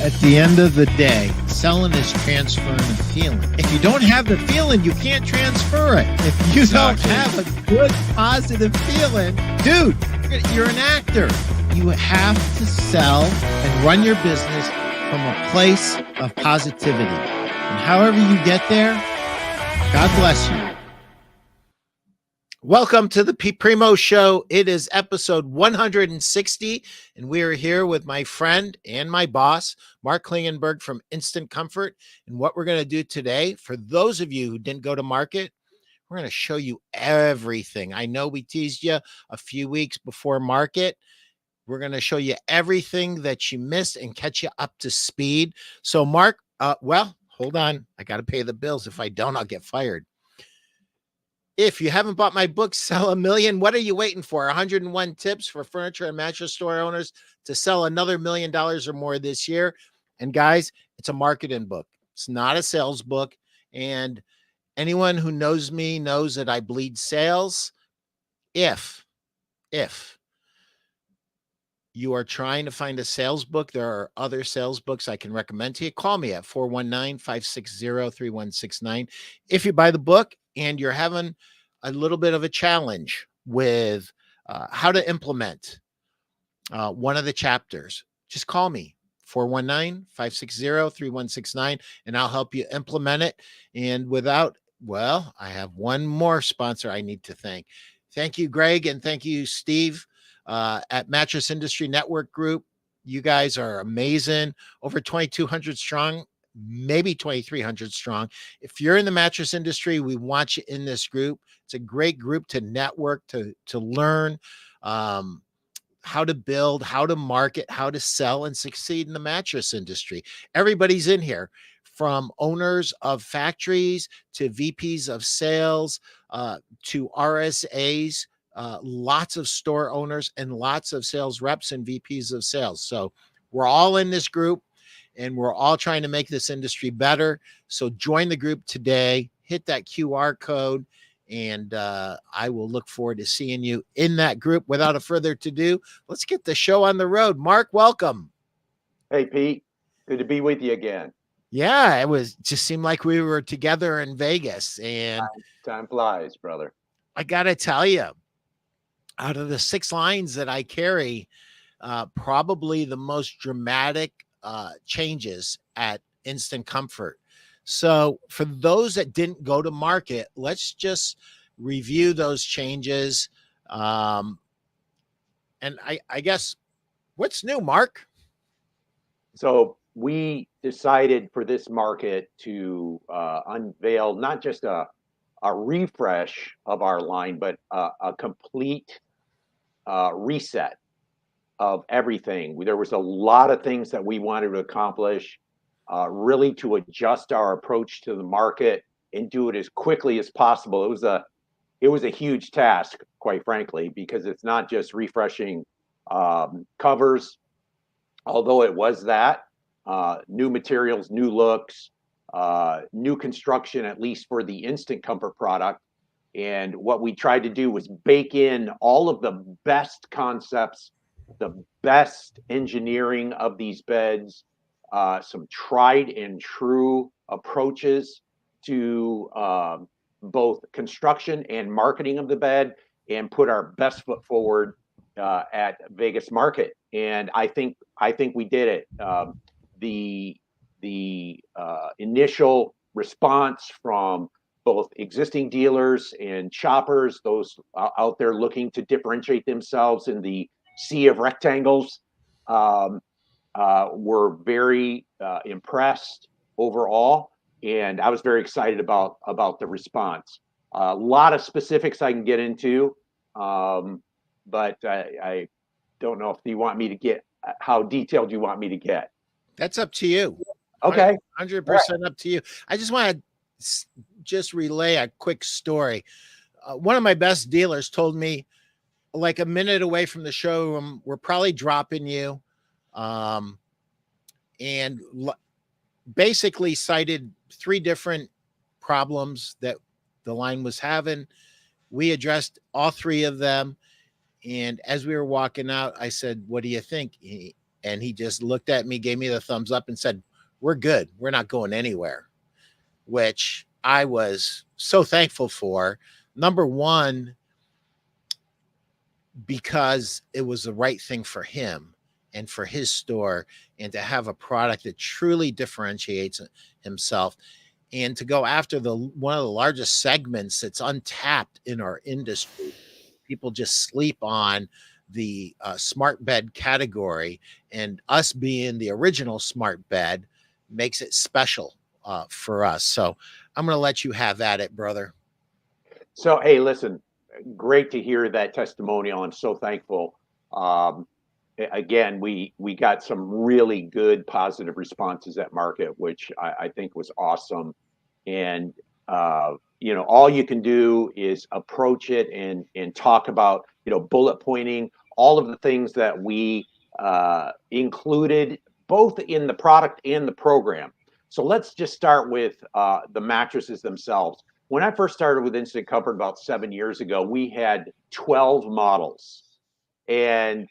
At the end of the day, selling is transferring a feeling. If you don't have the feeling, you can't transfer it. If you don't have a good, positive feeling, dude, you're an actor. You have to sell and run your business from a place of positivity. And however you get there, God bless you. Welcome to the Primeau Show. It is episode 160, and we are here with my friend and my boss, Mark Klingenberg from Instant Comfort. And what we're going to do today, for those of you who didn't go to market, we're going to show you everything. I know we teased you a few weeks before market. We're going to show you everything that you missed and catch you up to speed. So, Mark, hold on. I got to pay the bills. If I don't, I'll get fired. If you haven't bought my book, Sell a Million, what are you waiting for? 101 tips for furniture and mattress store owners to sell another $1 million or more this year. And guys, it's a marketing book. It's not a sales book. And anyone who knows me knows that I bleed sales. If you are trying to find a sales book, there are other sales books I can recommend to you. Call me at 419-560-3169. If you buy the book and you're having a little bit of a challenge with how to implement one of the chapters, just call me, 419-560-3169, and I'll help you implement it. And I have one more sponsor I need to thank. Thank you, Greg, and thank you, Steve, at Mattress Industry Network Group. You guys are amazing. Over 2,200 strong, maybe 2,300 strong. If you're in the mattress industry, we want you in this group. It's a great group to network, to learn how to build, how to market, how to sell and succeed in the mattress industry. Everybody's in here, from owners of factories to VPs of sales to RSAs, lots of store owners and lots of sales reps and VPs of sales. So we're all in this group and we're all trying to make this industry better. So join the group today, hit that QR code, and I will look forward to seeing you in that group. Without a further ado, let's get the show on the road. Mark, welcome. Hey, Pete. Good to be with you again. Yeah, just seemed like we were together in Vegas, and time flies, brother. I got to tell you, out of the 6 lines that I carry, probably the most dramatic changes at Instant Comfort. So for those that didn't go to market, let's just review those changes. And I guess, what's new, Mark? So we decided for this market to unveil not just a refresh of our line, but a complete reset of everything. There was a lot of things that we wanted to accomplish, really to adjust our approach to the market and do it as quickly as possible. It was a huge task, quite frankly, because it's not just refreshing covers, although it was that. New materials, new looks, new construction, at least for the Instant Comfort product. And what we tried to do was bake in all of the best concepts, the best engineering of these beds, some tried and true approaches to both construction and marketing of the bed, and put our best foot forward at Vegas market. And I think we did it. The initial response from both existing dealers and shoppers, those out there looking to differentiate themselves in the sea of rectangles, were very impressed overall, and I was very excited about the response. A lot of specifics I can get into, but I don't know if you want me to get how detailed you want me to get. That's up to you. Okay, 100% up to you. I just want to relay a quick story. One of my best dealers told me, like a minute away from the showroom, we're probably dropping you, and basically cited 3 different problems that the line was having. We addressed all 3 of them, and as we were walking out, I said, "What do you think?" And he just looked at me, gave me the thumbs up, and said, "We're good. We're not going anywhere," which I was so thankful for. Number one, because it was the right thing for him and for his store, and to have a product that truly differentiates himself, and to go after the one of the largest segments that's untapped in our industry. People just sleep on the smart bed category, and us being the original smart bed makes it special for us. So I'm going to let you have at it, brother. So, hey, listen, great to hear that testimonial. I'm so thankful. Um, Again, we got some really good positive responses at market, which I think was awesome. And all you can do is approach it and talk about, bullet pointing all of the things that we included both in the product and the program. So let's just start with the mattresses themselves. When I first started with Instant Comfort about 7 years ago, we had 12 models, and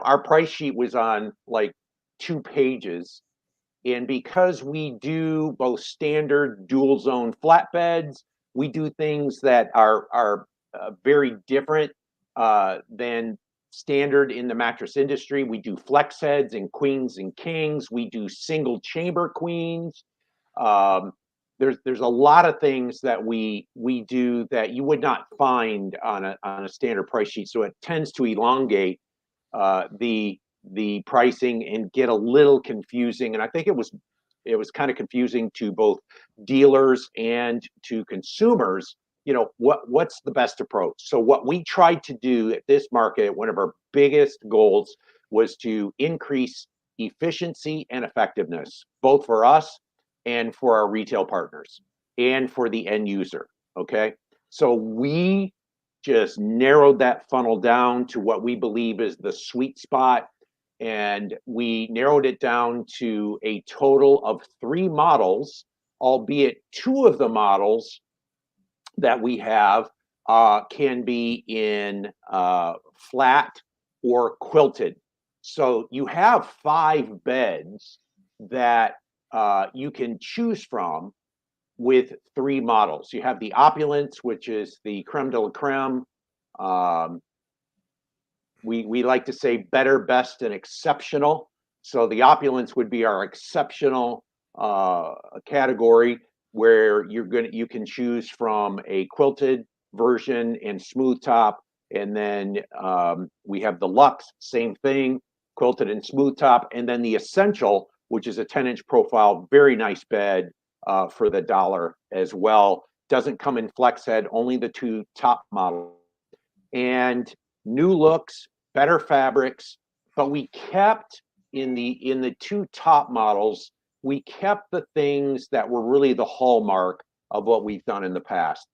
our price sheet was on like 2 pages. And because we do both standard dual zone flatbeds, we do things that are very different than standard in the mattress industry. We do flex heads and queens and kings. We do single chamber queens. Um, there's a lot of things that we do that you would not find on a standard price sheet. So it tends to elongate the pricing and get a little confusing. And I think it was kind of confusing to both dealers and to consumers. What's the best approach? So what we tried to do at this market, one of our biggest goals was to increase efficiency and effectiveness, both for us and for our retail partners and for the end user. Okay. So we just narrowed that funnel down to what we believe is the sweet spot. And we narrowed it down to a total of 3 models, albeit 2 of the models that we have can be in flat or quilted. So you have 5 beds that you can choose from with 3 models. You have the Opulence, which is the creme de la creme. Um, we like to say better, best, and exceptional. So the Opulence would be our exceptional category, where you can choose from a quilted version and smooth top, and then we have the Luxe, same thing, quilted and smooth top, and then the Essential, which is a 10-inch profile, very nice bed for the dollar as well. Doesn't come in flex head, only the 2 top models. And new looks, better fabrics, but we kept in the 2 top models, we kept the things that were really the hallmark of what we've done in the past.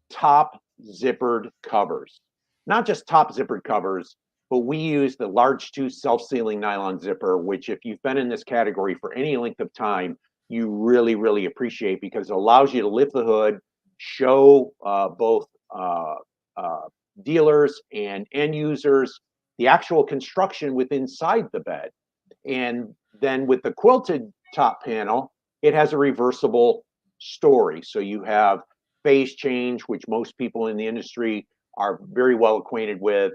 Top zippered covers. Not just top zippered covers, but we use the large 2 self-sealing nylon zipper, which if you've been in this category for any length of time, you really, really appreciate, because it allows you to lift the hood, show both dealers and end users the actual construction within inside the bed. And then with the quilted top panel, it has a reversible story. So you have phase change, which most people in the industry are very well acquainted with,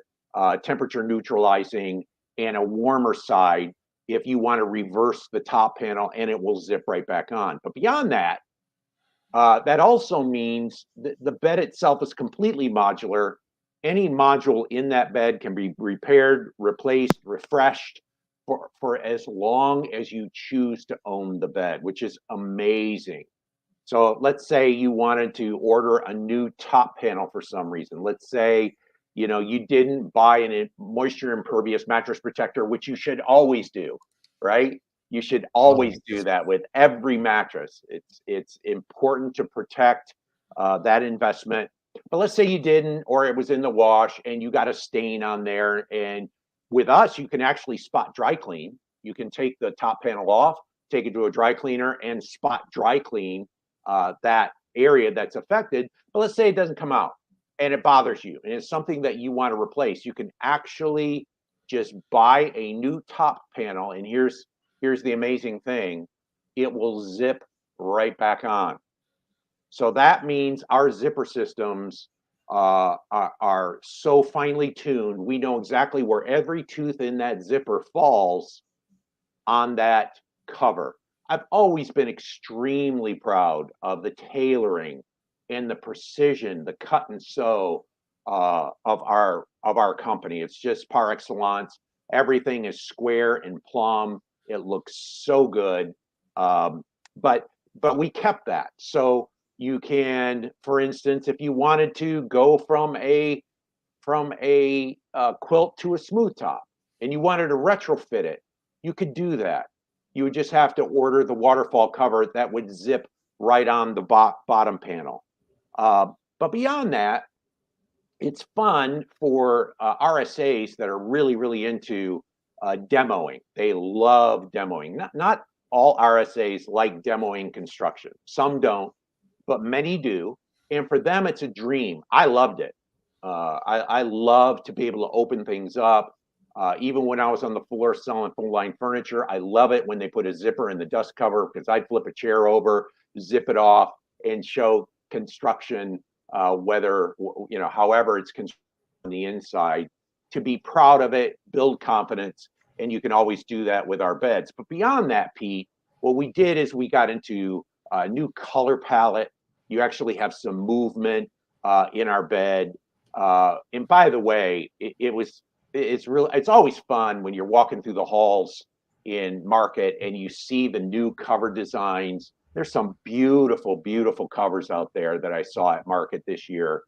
temperature neutralizing, and a warmer side if you want to reverse the top panel, and it will zip right back on. But beyond that, that also means the bed itself is completely modular. Any module in that bed can be repaired, replaced, refreshed for as long as you choose to own the bed, which is amazing. So let's say you wanted to order a new top panel for some reason. Let's say, you didn't buy a moisture impervious mattress protector, which you should always do, right? You should always do that with every mattress. It's important to protect that investment. But let's say you didn't, or it was in the wash and you got a stain on there. And with us, you can actually spot dry clean. You can take the top panel off, take it to a dry cleaner, and spot dry clean that area that's affected. But let's say it doesn't come out and it bothers you and it's something that you want to replace. You can actually just buy a new top panel, and here's the amazing thing, it will zip right back on. So that means our zipper systems are so finely tuned. We know exactly where every tooth in that zipper falls on that cover. I've always been extremely proud of the tailoring and the precision, the cut and sew of our company. It's just par excellence. Everything is square and plumb. It looks so good, um, but we kept that. So you can, for instance, if you wanted to go from a quilt to a smooth top, and you wanted to retrofit it, you could do that. You would just have to order the waterfall cover that would zip right on the bottom panel. Uh, but beyond that, it's fun for RSAs that are really, really into demoing. They love demoing. Not all RSAs like demoing construction. Some don't, but many do. And for them, it's a dream. I loved it. I love to be able to open things up. Even when I was on the floor selling full line furniture, I love it when they put a zipper in the dust cover, because I'd flip a chair over, zip it off, and show construction, whether, however it's constructed on the inside, to be proud of it, build confidence. And you can always do that with our beds. But beyond that, Pete, what we did is we got into a new color palette. You actually have some movement in our bed. And by the way, it's always fun when you're walking through the halls in Market and you see the new cover designs. There's some beautiful, beautiful covers out there that I saw at Market this year.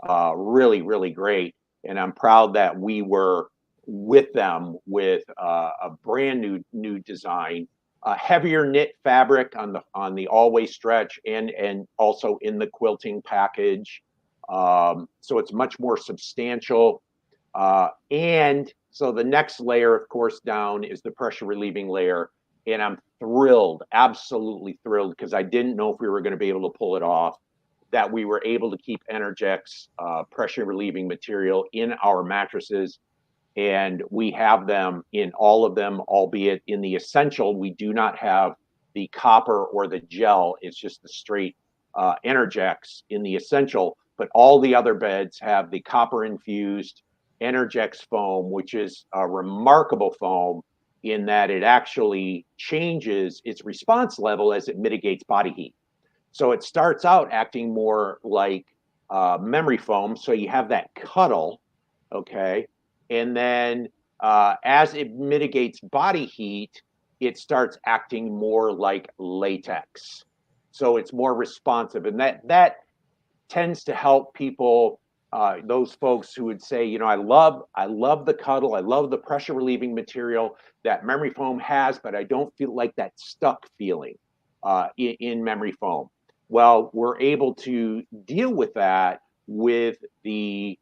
Really, really great. And I'm proud that we were with them with a brand new design, heavier knit fabric on the always stretch, and also in the quilting package. So it's much more substantial. And so the next layer, of course, down is the pressure relieving layer. And I'm thrilled, absolutely thrilled, because I didn't know if we were going to be able to pull it off, that we were able to keep Energex pressure relieving material in our mattresses. And we have them in all of them, albeit in the essential, we do not have the copper or the gel. It's just the straight Energex in the essential. But all the other beds have the copper infused Energex foam, which is a remarkable foam in that it actually changes its response level as it mitigates body heat. So it starts out acting more like memory foam. So you have that cuddle, okay? And then as it mitigates body heat, it starts acting more like latex. So it's more responsive. And that tends to help people, those folks who would say, I love the cuddle, I love the pressure relieving material that memory foam has, but I don't feel like that stuck feeling in memory foam. Well, we're able to deal with that with the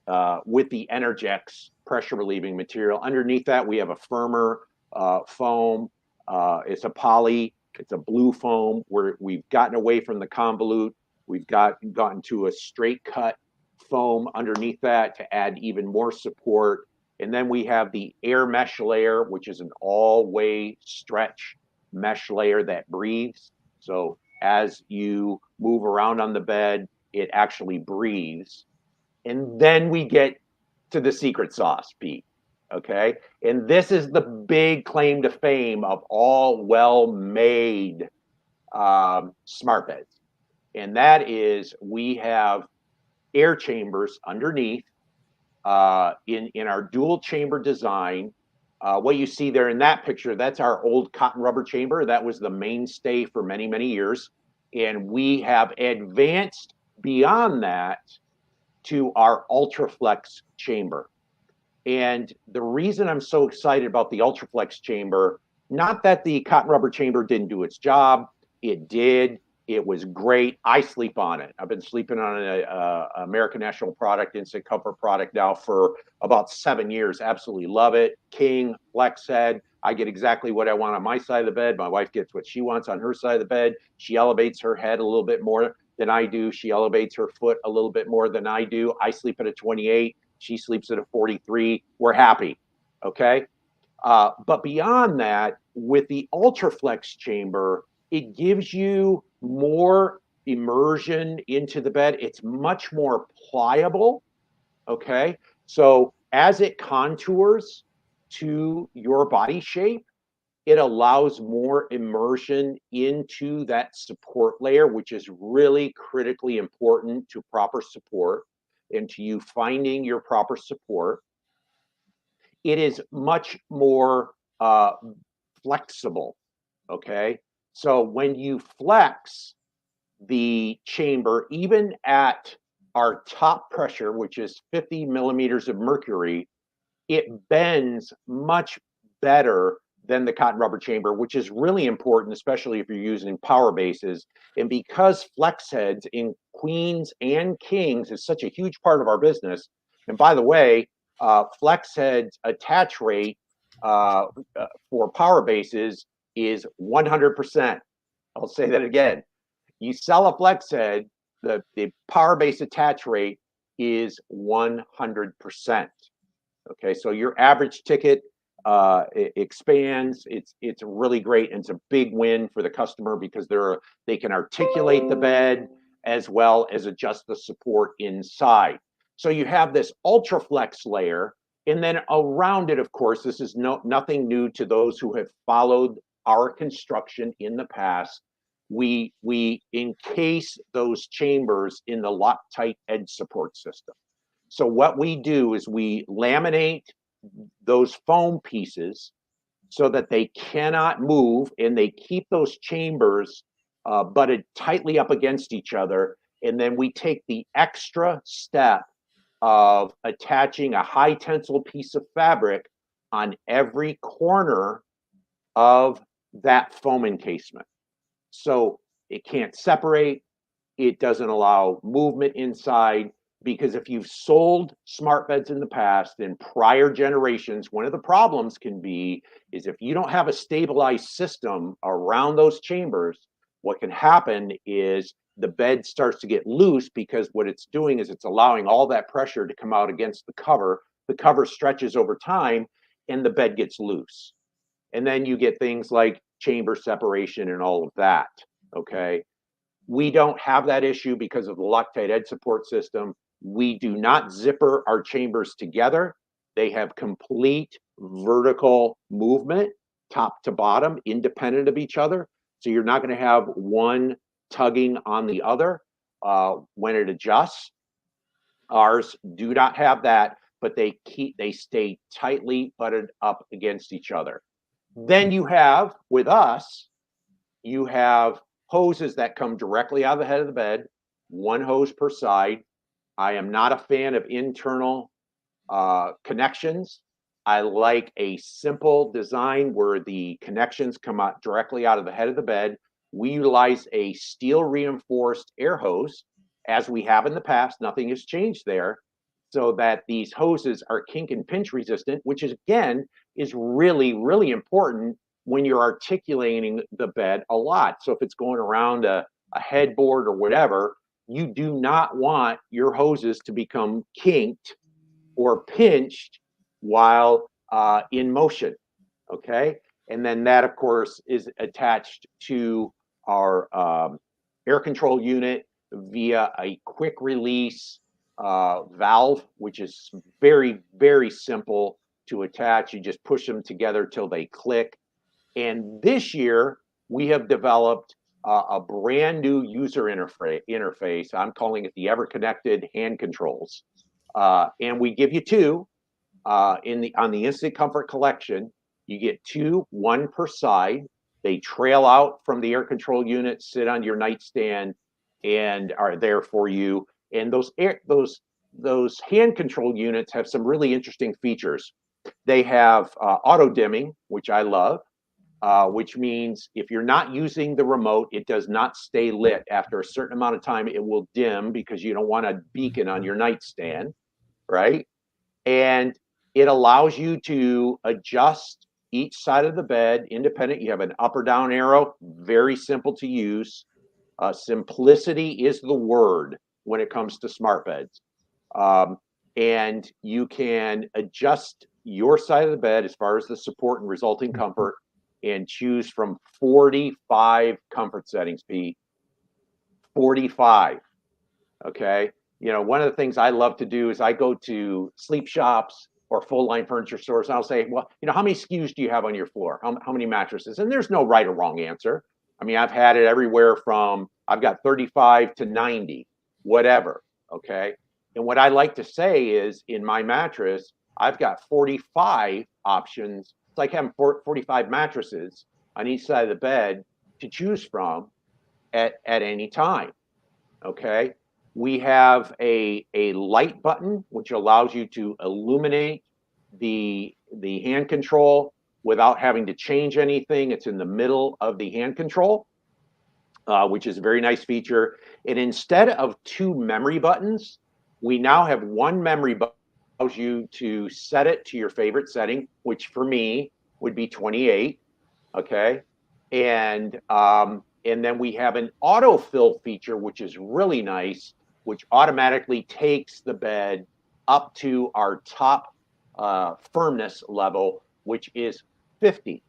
Energex pressure relieving material. Underneath that, we have a firmer foam. It's a poly. It's a blue foam where we've gotten away from the convolute. We've gotten to a straight cut foam underneath that to add even more support. And then we have the air mesh layer, which is an all-way stretch mesh layer that breathes. So as you move around on the bed, it actually breathes. And then we get to the secret sauce, Pete. Okay. And this is the big claim to fame of all well-made smart beds. And that is, we have air chambers underneath in our dual chamber design. What you see there in that picture, that's our old cotton rubber chamber. That was the mainstay for many, many years. And we have advanced beyond that to our UltraFlex chamber. And the reason I'm so excited about the UltraFlex chamber, not that the cotton rubber chamber didn't do its job, it did. It was great. I sleep on it. I've been sleeping on an American National product, Instant Comfort product now for about 7 years. Absolutely love it. King, flex head. I get exactly what I want on my side of the bed. My wife gets what she wants on her side of the bed. She elevates her head a little bit more than I do. She elevates her foot a little bit more than I do. I sleep at a 28. She sleeps at a 43. We're happy. Okay. But beyond that, with the Ultraflex chamber, it gives you more immersion into the bed. It's much more pliable. Okay. So as it contours to your body shape, it allows more immersion into that support layer, which is really critically important to proper support and to you finding your proper support. It is much more flexible. Okay. So when you flex the chamber, even at our top pressure, which is 50 millimeters of mercury, it bends much better than the cotton rubber chamber, which is really important, especially if you're using power bases. And because flex heads in queens and kings is such a huge part of our business. And by the way, flex heads attach rate for power bases is 100%. I'll say that again. You sell a flex head, the power base attach rate is 100%. Okay, so your average ticket expands. It's really great, and it's a big win for the customer because they can articulate the bed as well as adjust the support inside. So you have this Ultraflex layer, and then around it, of course, this is nothing new to those who have followed our construction in the past. We encase those chambers in the Loctite edge support system. So what we do is we laminate those foam pieces so that they cannot move, and they keep those chambers butted tightly up against each other. And then we take the extra step of attaching a high tensile piece of fabric on every corner of that foam encasement. So it can't separate, it doesn't allow movement inside, because if you've sold smart beds in the past in prior generations, one of the problems can be is if you don't have a stabilized system around those chambers, what can happen is the bed starts to get loose, because what it's doing is it's allowing all that pressure to come out against the cover. The cover stretches over time and the bed gets loose. And then you get things like chamber separation and all of that. Okay. We don't have that issue because of the Loctite edge support system. We do not zipper our chambers together. They have complete vertical movement, top to bottom, independent of each other. So you're not going to have one tugging on the other when it adjusts. Ours do not have that, but they stay tightly butted up against each other. Then you have, with us, you have hoses that come directly out of the head of the bed, one hose per side. I am not a fan of internal connections. I like a simple design where the connections come out directly out of the head of the bed. We utilize a steel reinforced air hose, as we have in the past. Nothing has changed there, so that these hoses are kink and pinch resistant, which is, again, is really, really important when you're articulating the bed a lot. So if it's going around a headboard or whatever, you do not want your hoses to become kinked or pinched while in motion. Okay. And then that, of course, is attached to our air control unit via a quick release valve, which is very, very simple to attach. You just push them together till they click. And this year, we have developed a brand new user interface. I'm calling it the Ever Connected Hand Controls. And we give you two on the Instant Comfort Collection. You get two, one per side. They trail out from the air control unit, sit on your nightstand, and are there for you. And those hand control units have some really interesting features. They have auto dimming, which I love. Which means if you're not using the remote, it does not stay lit. After a certain amount of time, it will dim because you don't want a beacon on your nightstand, right? And it allows you to adjust each side of the bed independent. You have an up or down arrow, very simple to use. Simplicity is the word when it comes to smart beds. and you can adjust your side of the bed as far as the support and resulting comfort, and choose from 45 comfort settings, Pete. 45. Okay. One of the things I love to do is I go to sleep shops or full line furniture stores, and I'll say, well, how many SKUs do you have on your floor? How many mattresses? And there's no right or wrong answer. I mean, I've had it everywhere from, I've got 35 to 90, whatever. Okay. And what I like to say is, in my mattress, I've got 45 options. It's like having 45 mattresses on each side of the bed to choose from at any time. Okay. We have a light button, which allows you to illuminate the hand control without having to change anything. It's in the middle of the hand control, which is a very nice feature. And instead of two memory buttons, we now have one memory button that allows you to set it to your favorite setting, which for me would be 28. Okay. And then we have an autofill feature, which is really nice, which automatically takes the bed up to our top firmness level, which is 50.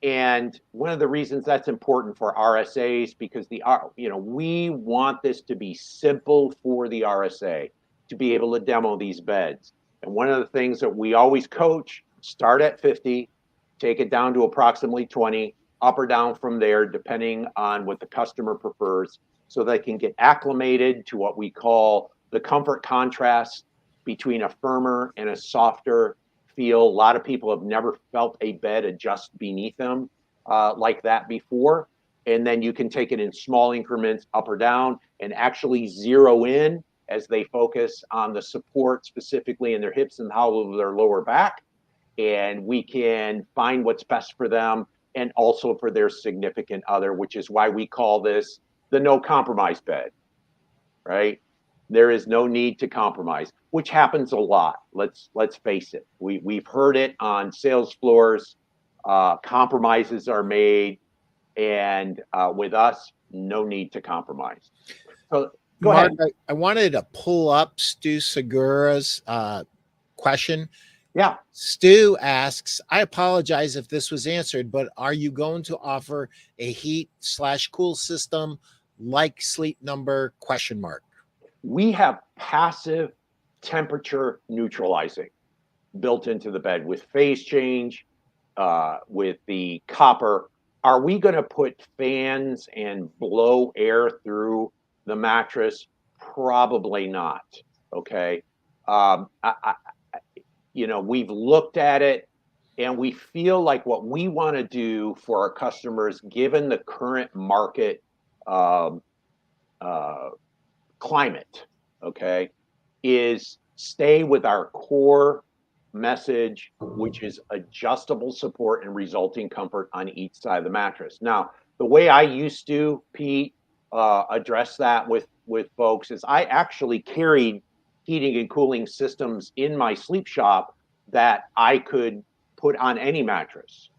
And one of the reasons that's important for RSAs, because we want this to be simple for the RSA to be able to demo these beds. And one of the things that we always coach: start at 50, take it down to approximately 20, up or down from there, depending on what the customer prefers, so they can get acclimated to what we call the comfort contrast between a firmer and a softer feel. A lot of people have never felt a bed adjust beneath them like that before. And then you can take it in small increments, up or down, and actually zero in as they focus on the support specifically in their hips and the hollow of their lower back. And we can find what's best for them and also for their significant other, which is why we call this the no compromise bed, right? There is no need to compromise, which happens a lot. Let's face it. We've heard it on sales floors. Compromises are made, and with us, no need to compromise. So go Mark, ahead. I wanted to pull up Stu Segura's question. Yeah. Stu asks, I apologize if this was answered, but are you going to offer a heat/cool system like Sleep Number ? We have passive temperature neutralizing built into the bed with phase change, with the copper. Are we going to put fans and blow air through the mattress? Probably not. Okay. We've looked at it, and we feel like what we want to do for our customers, given the current market climate, okay, is stay with our core message, which is adjustable support and resulting comfort on each side of the mattress. Now, the way I used to, Pete, address that with folks is I actually carried heating and cooling systems in my sleep shop that I could put on any mattress.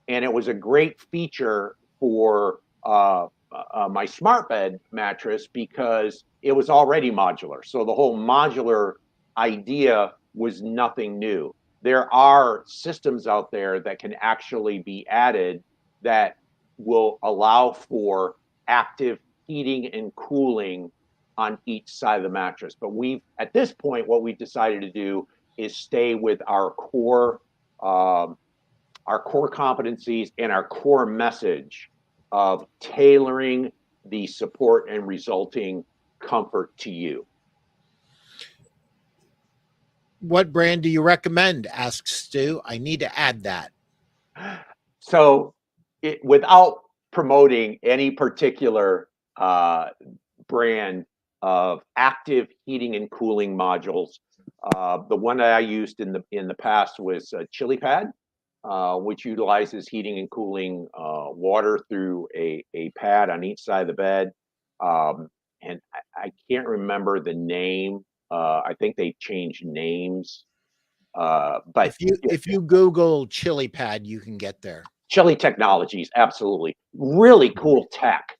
And it was a great feature for my smart bed mattress because it was already modular. So the whole modular idea was nothing new. There are systems out there that can actually be added that will allow for active heating and cooling on each side of the mattress. But at this point, what we've decided to do is stay with our core competencies and our core message of tailoring the support and resulting comfort to you. What brand do you recommend? Asks Stu. I need to add that. So, without promoting any particular brand of active heating and cooling modules, the one that I used in the past was ChiliPad, which utilizes heating and cooling water through a pad on each side of the bed. And I can't remember the name. I think they changed names. But if you Google ChiliPad, you can get there. Chili Technologies, absolutely, really cool tech.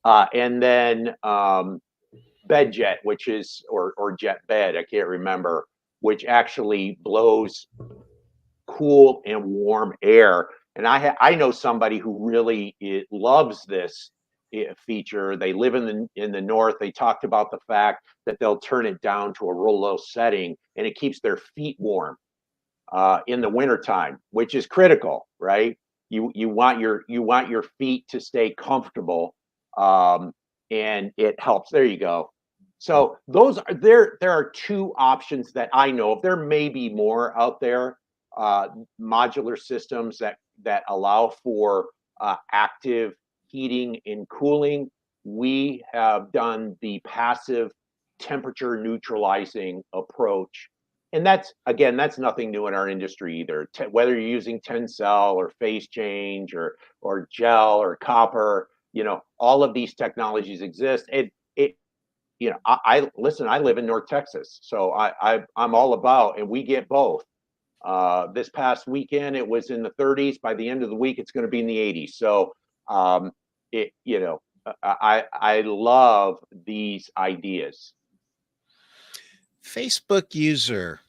And then BedJet, which is or Jet Bed, I can't remember. which actually blows cool and warm air. And I know somebody who really loves this feature. They live in the north. They talked about the fact that they'll turn it down to a real low setting, and it keeps their feet warm in the wintertime, which is critical, right? You want your feet to stay comfortable, and it helps. There you go. So those are there are two options that I know of. There may be more out there, uh, modular systems that allow for active heating and cooling. We have done the passive temperature neutralizing approach, and that's again, that's nothing new in our industry either. Whether you're using Tencel or phase change or gel or copper, all of these technologies exist. I listen. I live in North Texas, so I'm all about, and we get both. This past weekend, it was in the 30s. By the end of the week, it's going to be in the 80s. So, it you know, I love these ideas. Facebook user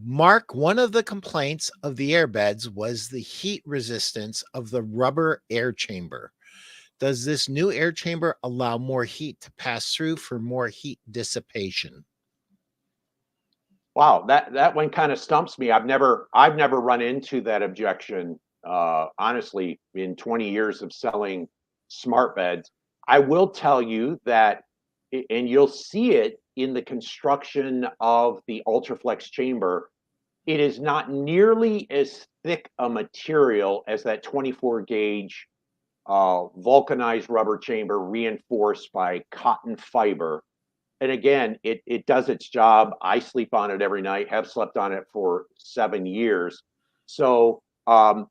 Mark, one of the complaints of the airbeds was the heat resistance of the rubber air chamber. Does this new air chamber allow more heat to pass through for more heat dissipation? Wow, that one kind of stumps me. I've never run into that objection. Honestly, in 20 years of selling smart beds, I will tell you that, and you'll see it in the construction of the Ultraflex chamber. It is not nearly as thick a material as that 24 gauge vulcanized rubber chamber reinforced by cotton fiber. And again, it does its job. I sleep on it every night, have slept on it for 7 years. So, as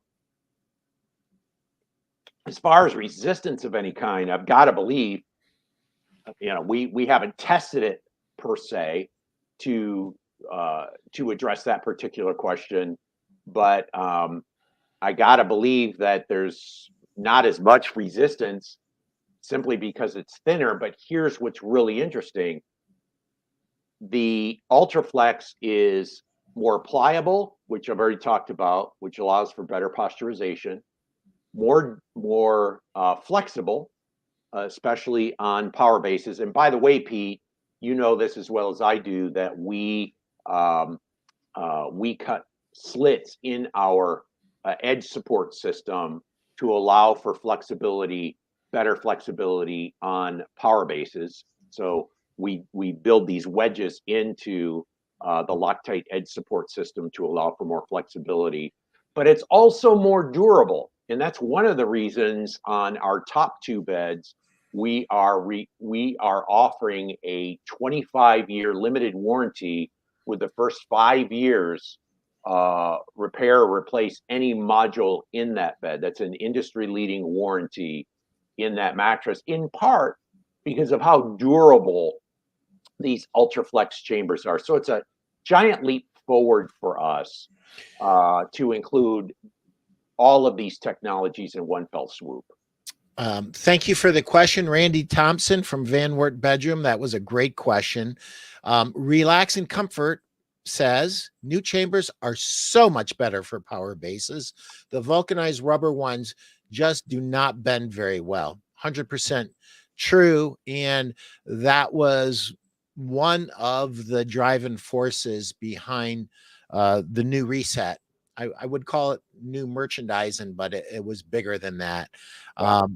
far as resistance of any kind, I've got to believe, we haven't tested it per se to to address that particular question, but I got to believe that there's not as much resistance simply because it's thinner. But here's what's really interesting: the Ultraflex is more pliable, which I've already talked about, which allows for better posturization, more flexible, especially on power bases. And by the way, Pete, you know this as well as I do, that um, we cut slits in our edge support system to allow for flexibility, better flexibility on power bases. So we build these wedges into the Loctite edge support system to allow for more flexibility. But it's also more durable, and that's one of the reasons on our top two beds we are offering a 25-year limited warranty with the first 5 years repair or replace any module in that bed. That's an industry leading warranty in that mattress, in part because of how durable these Ultraflex chambers are. So it's a giant leap forward for us to include all of these technologies in one fell swoop. Thank you for the question, Randy Thompson from Van Wert Bedroom. That was a great question. Relax and Comfort says new chambers are so much better for power bases. The vulcanized rubber ones just do not bend very well. 100% true. And that was one of the driving forces behind the new reset. I would call it new merchandising, but it was bigger than that. Wow.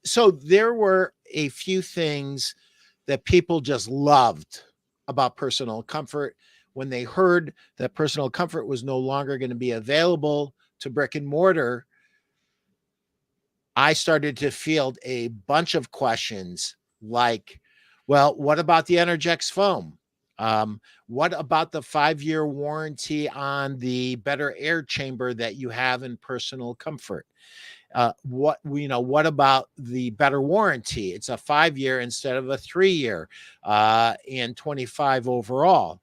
So there were a few things that people just loved about personal comfort when they heard that personal comfort was no longer going to be available to brick and mortar. I started to field a bunch of questions like, well, what about the Energex foam? What about the 5-year warranty on the better air chamber that you have in personal comfort? What about the better warranty? It's a 5-year instead of a 3-year, and 25 overall.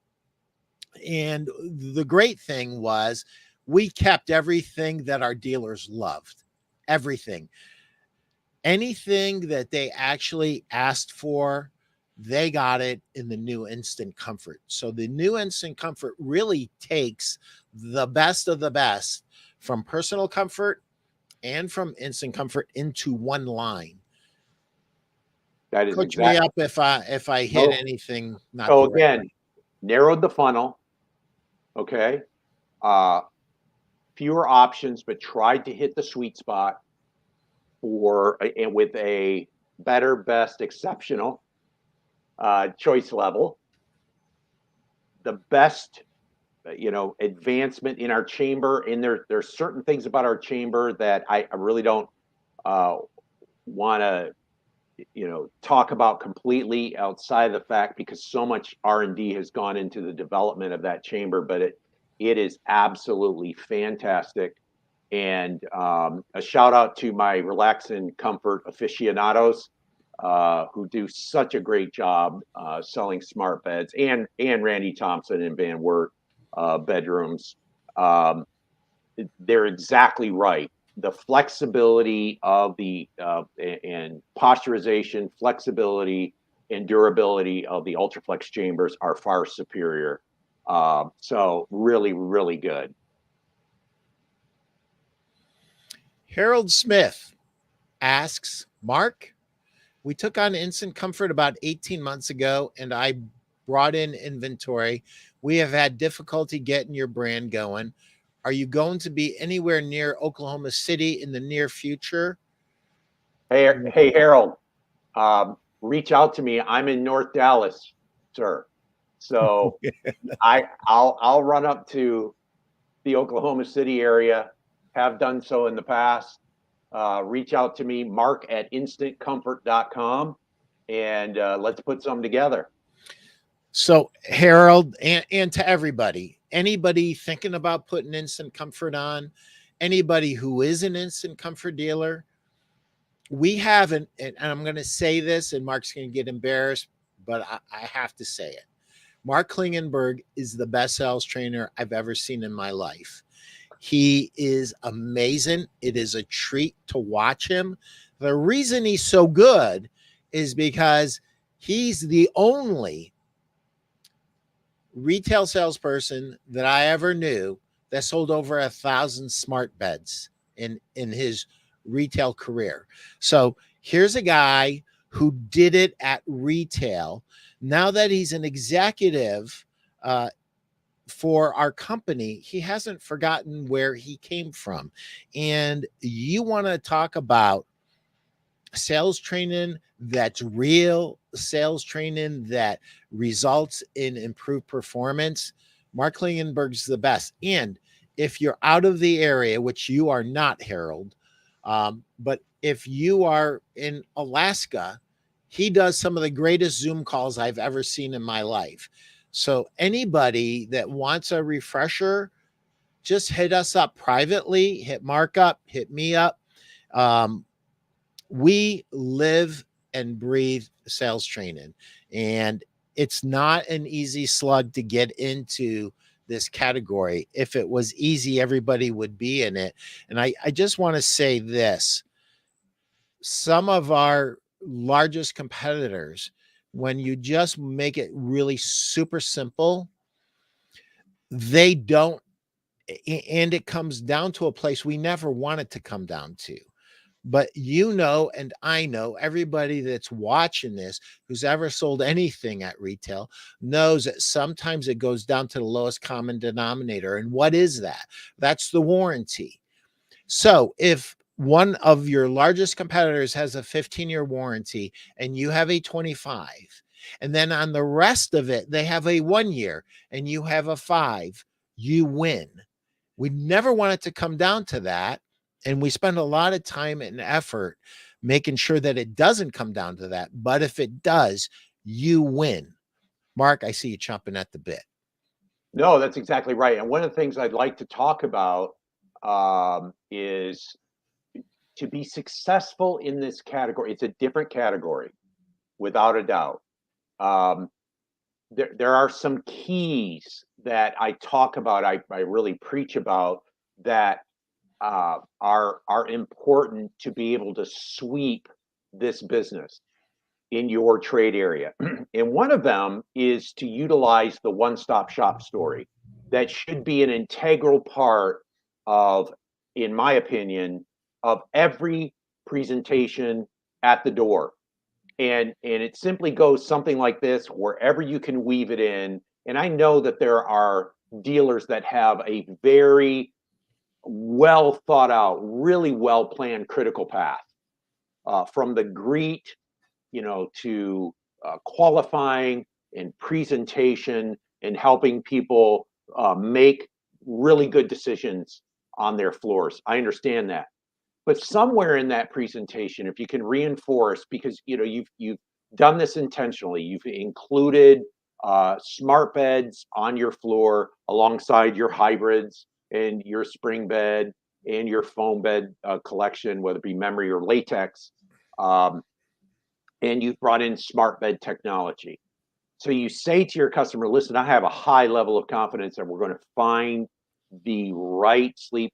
And the great thing was we kept everything that our dealers loved, everything, anything that they actually asked for. They got it in the new Instant Comfort. So the new Instant Comfort really takes the best of the best from personal comfort and from Instant Comfort into one line. That is Coach me exact. up if I hit No. anything not So the right again, way. narrowed the funnel. Okay. Uh, Fewer options, but tried to hit the sweet spot for and with a better, best, exceptional choice level. The best, advancement in our chamber. And there's certain things about our chamber that I really don't want to talk about completely outside of the fact, because so much R&D has gone into the development of that chamber, but it is absolutely fantastic. And a shout out to my relax and comfort aficionados who do such a great job selling smart beds, and Randy Thompson and Van Wert bedrooms. Um, they're exactly right. The flexibility of the and posturization, flexibility, and durability of the Ultraflex chambers are far superior. So really, really good. Harold Smith asks, Mark, we took on Instant Comfort about 18 months ago and I brought in inventory. We have had difficulty getting your brand going. Are you going to be anywhere near Oklahoma City in the near future? Hey, Harold, reach out to me. I'm in North Dallas, sir. So I'll run up to the Oklahoma City area. Have done so in the past. Reach out to me, Mark at instantcomfort.com, and let's put something together. So, Harold, and to everybody, anybody thinking about putting Instant Comfort on, anybody who is an Instant Comfort dealer, we haven't, and I'm going to say this, and Mark's going to get embarrassed, but I have to say it. Mark Klingenberg is the best sales trainer I've ever seen in my life. He is amazing. It is a treat to watch him. The reason he's so good is because he's the only retail salesperson that I ever knew that sold over 1,000 smart beds in his retail career. So here's a guy who did it at retail. Now that he's an executive for our company, he hasn't forgotten where he came from. And you want to talk about sales training that's real, sales training that results in improved performance, Mark Klingenberg's the best. And if you're out of the area, which you are not, Harold, but if you are in Alaska, he does some of the greatest Zoom calls I've ever seen in my life. So anybody that wants a refresher, just hit us up privately, hit Mark up, hit me up. Um, we live and breathe sales training, and it's not an easy slug to get into this category. If it was easy, everybody would be in it. And I just want to say this: some of our largest competitors, when you just make it really super simple, they don't, and it comes down to a place we never want it to come down to. But and I know, everybody that's watching this who's ever sold anything at retail knows that sometimes it goes down to the lowest common denominator. And what is that? That's the warranty. So if one of your largest competitors has a 15-year warranty and you have a 25, and then on the rest of it, they have a 1 year and you have a 5, you win. We never want it to come down to that. And we spend a lot of time and effort making sure that it doesn't come down to that. But if it does, you win. Mark, I see you chomping at the bit. No, that's exactly right. And one of the things I'd like to talk about is to be successful in this category. It's a different category, without a doubt. Um, there are some keys that I talk about, I really preach about, that are important to be able to sweep this business. in your trade area. And one of them is to utilize the one-stop shop story. That should be an integral part of, in my opinion, of every presentation at the door. And it simply goes something like this, wherever you can weave it in. And I know that there are dealers that have a very well thought out, really well planned critical path, from the greet, to qualifying and presentation and helping people make really good decisions on their floors. I understand that. But somewhere in that presentation, if you can reinforce, because you've done this intentionally, you've included smart beds on your floor alongside your hybrids and your spring bed and your foam bed collection, whether it be memory or latex, and you've brought in smart bed technology. So you say to your customer, listen, I have a high level of confidence that we're going to find the right sleep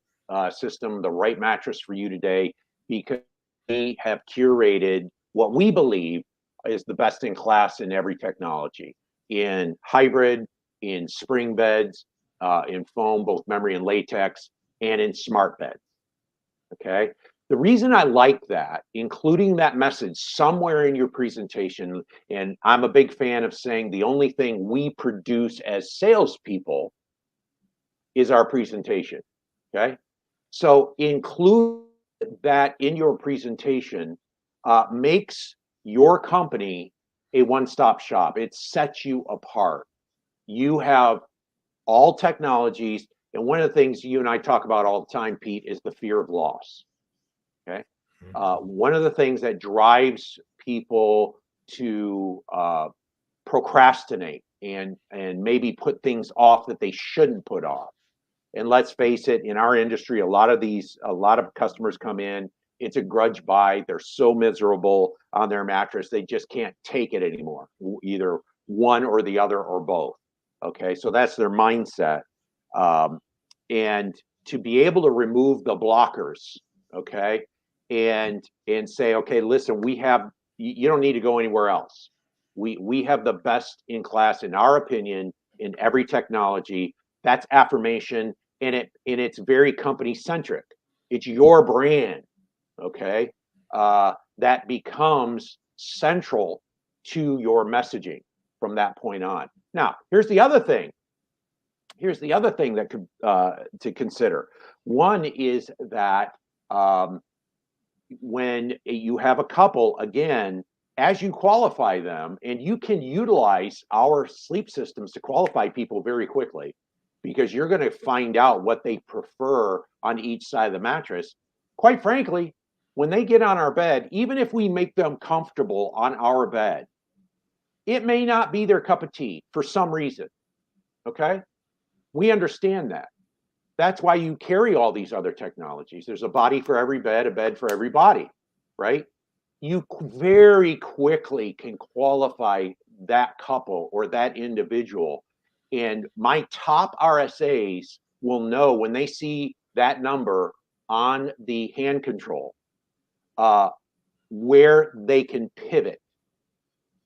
system, the right mattress for you today, because we have curated what we believe is the best in class in every technology, in hybrid, in spring beds, in foam, both memory and latex, and in smart beds. Okay. The reason I like that, including that message somewhere in your presentation, and I'm a big fan of saying the only thing we produce as salespeople is our presentation. Okay. So include that in your presentation, makes your company a one-stop shop. It sets you apart. You have all technologies. And one of the things you and I talk about all the time, Pete, is the fear of loss. Okay. One of the things that drives people to procrastinate and maybe put things off that they shouldn't put off. And let's face it, in our industry, a lot of customers come in, it's a grudge buy. They're so miserable on their mattress, they just can't take it anymore, either one or the other or both. Okay, so that's their mindset. And to be able to remove the blockers, okay, and say, okay, listen, you don't need to go anywhere else. We have the best in class, in our opinion, in every technology. That's affirmation, and it's very company centric. It's your brand, okay, that becomes central to your messaging from that point on. Now, here's the other thing. That could to consider. One is that when you have a couple, again, as you qualify them, and you can utilize our sleep systems to qualify people very quickly, because you're going to find out what they prefer on each side of the mattress. Quite frankly, when they get on our bed, even if we make them comfortable on our bed, it may not be their cup of tea for some reason. Okay? We understand that. That's why you carry all these other technologies. There's a body for every bed, a bed for every body, right? You very quickly can qualify that couple or that individual. And my top RSAs will know when they see that number on the hand control, where they can pivot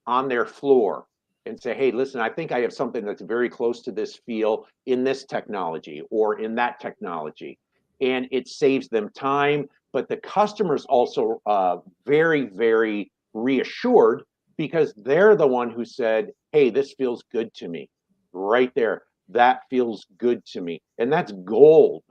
on their floor and say, hey, listen, I think I have something that's very close to this feel in this technology or in that technology. And it saves them time, but the customer's also very, very reassured, because they're the one who said, hey, this feels good to me. Right there, that feels good to me. And that's gold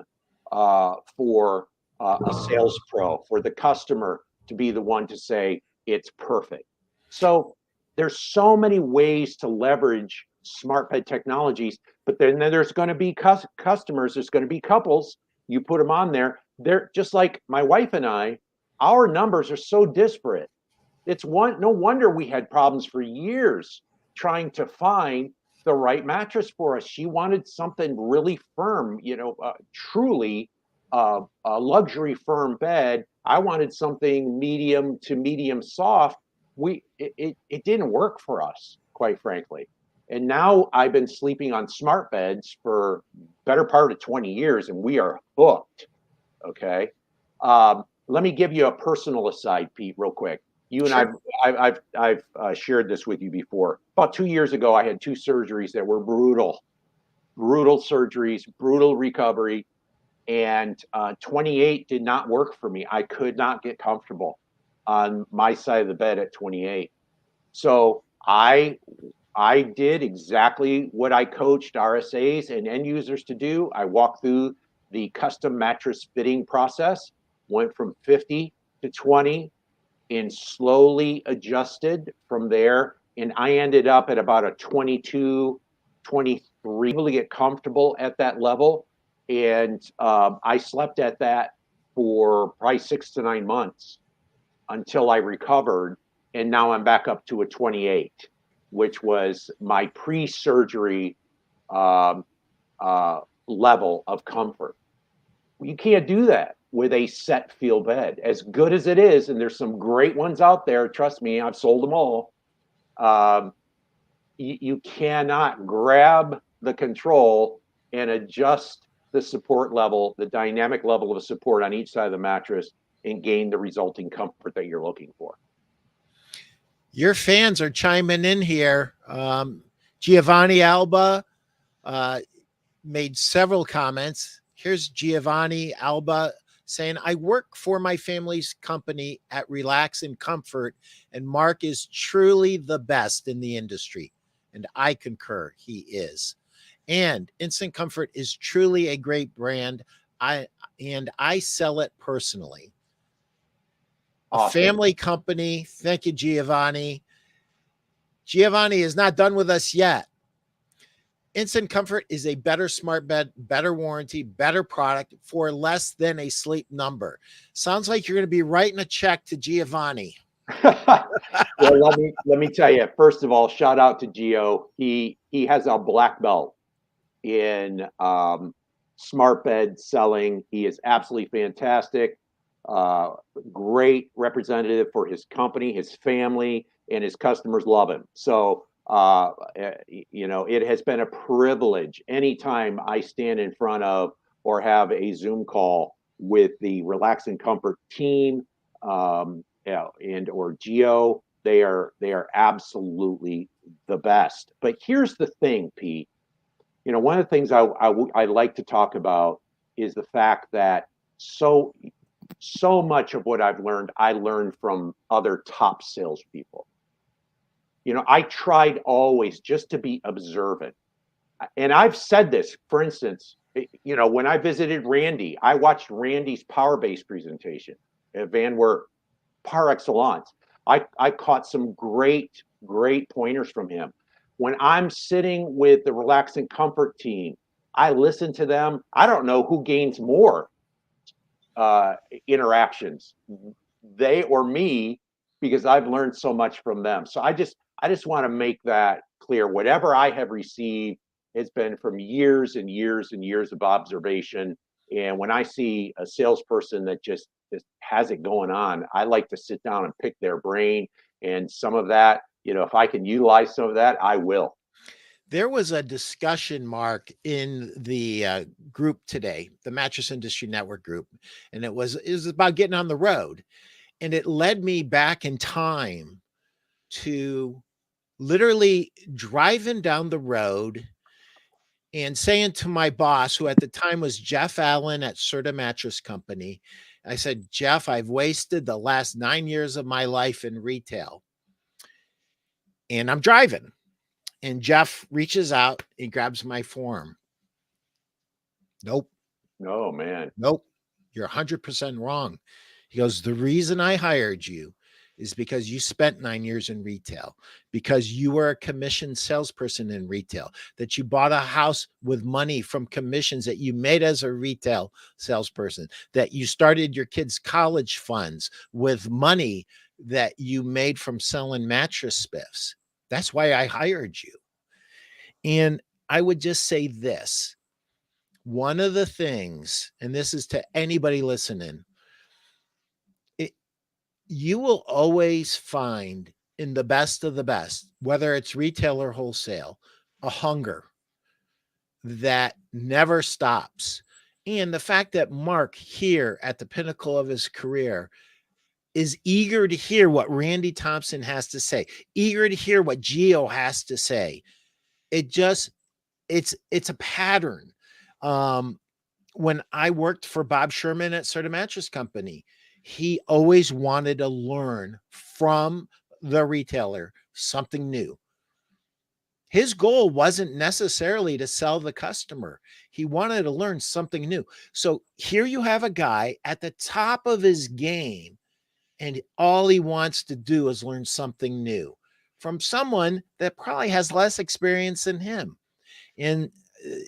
for a sales pro, for the customer to be the one to say it's perfect. So there's so many ways to leverage smart bed technologies, but then there's going to be customers, there's going to be couples, you put them on there. They're just like my wife and I, our numbers are so disparate. No wonder we had problems for years trying to find the right mattress for us. She wanted something really firm, truly a luxury firm bed. I wanted something medium to medium soft. It didn't work for us, quite frankly. And now I've been sleeping on smart beds for better part of 20 years, and we are hooked. Okay. Let me give you a personal aside, Pete, real quick. You and Sure. I've shared this with you before. About 2 years ago, I had two surgeries that were brutal surgeries, brutal recovery, and 28 did not work for me. I could not get comfortable on my side of the bed at 28. So I did exactly what I coached RSAs and end users to do. I walked through the custom mattress fitting process, went from 50 to 20, and slowly adjusted from there. And I ended up at about a 22, 23, able to get comfortable at that level. And I slept at that for probably 6 to 9 months until I recovered. And now I'm back up to a 28, which was my pre surgery um, level of comfort. You can't do that with a set feel bed, as good as it is. And there's some great ones out there. Trust me, I've sold them all. Um, you cannot grab the control and adjust the support level, the dynamic level of support on each side of the mattress, and gain the resulting comfort that you're looking for. Your fans are chiming in here. Giovanni Alba uh, made several comments. Here's Giovanni Alba saying, I work for my family's company at Relax and Comfort, and Mark is truly the best in the industry. And I concur, he is. And Instant Comfort is truly a great brand. I sell it personally. A Awesome. family company. Thank you, Giovanni. Giovanni is not done with us yet. Instant Comfort is a better smart bed, better warranty, better product for less than a sleep number. Sounds like you're going to be writing a check to Giovanni. Well, let me tell you. First of all, shout out to Gio. He has a black belt in smart bed selling. He is absolutely fantastic. Uh, Great representative for his company, his family, and his customers love him. So, it has been a privilege anytime I stand in front of or have a Zoom call with the Relax and Comfort team, and or Geo. They are absolutely the best. But here's the thing, Pete. One of the things I like to talk about is the fact that so much of what I learned from other top salespeople. I tried always just to be observant. And I've said this, for instance, when I visited Randy, I watched Randy's Power Base presentation at Van Wert, par excellence. I caught some great pointers from him. When I'm sitting with the Relax and Comfort team, I listen to them. I don't know who gains more interactions, they or me, because I've learned so much from them. So I just want to make that clear. Whatever I have received has been from years and years and years of observation. And when I see a salesperson that just has it going on, I like to sit down and pick their brain. And some of that, if I can utilize some of that, I will. There was a discussion, Mark, in the group today, the Mattress Industry Network group, and it was about getting on the road, and it led me back in time to literally driving down the road and saying to my boss, who at the time was Jeff Allen at Serta Mattress Company, I said, Jeff, I've wasted the last 9 years of my life in retail, and I'm driving. And Jeff reaches out and grabs my form. Nope. Oh man. Nope. You're 100% wrong. He goes, the reason I hired you is because you spent 9 years in retail, because you were a commissioned salesperson in retail, that you bought a house with money from commissions that you made as a retail salesperson, that you started your kids' college funds with money that you made from selling mattress spiffs. That's why I hired you. And I would just say this. One of the things, and this is to anybody listening, it, you will always find in the best of the best, whether it's retail or wholesale, a hunger that never stops. And the fact that Mark, here at the pinnacle of his career, is eager to hear what Randy Thompson has to say, eager to hear what Geo has to say. It just, it's a pattern. When I worked for Bob Sherman at Serta Mattress Company, he always wanted to learn from the retailer something new. His goal wasn't necessarily to sell the customer. He wanted to learn something new. So here you have a guy at the top of his game, and all he wants to do is learn something new from someone that probably has less experience than him. And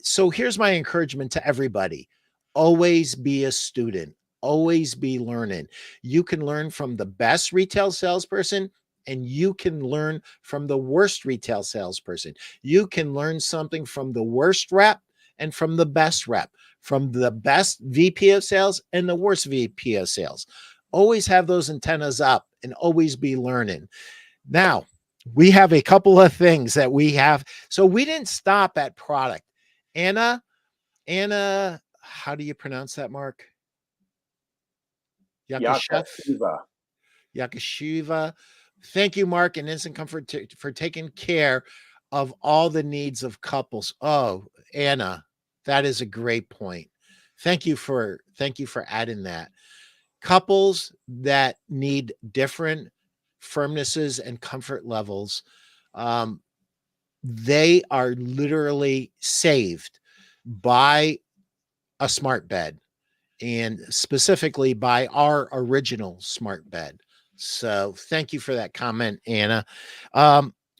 so here's my encouragement to everybody: always be a student, always be learning. You can learn from the best retail salesperson, and you can learn from the worst retail salesperson. You can learn something from the worst rep and from the best rep, from the best VP of sales and the worst VP of sales. Always have those antennas up and always be learning. Now, we have a couple of things that we have. So we didn't stop at product. Anna, how do you pronounce that, Mark? Yakashev? Yakashiva. Yakashiva. Thank you, Mark, and Instant Comfort for taking care of all the needs of couples. Oh, Anna, that is a great point. Thank you for adding that. Couples that need different firmnesses and comfort levels, they are literally saved by a smart bed, and specifically by our original smart bed. So thank you for that comment, Anna.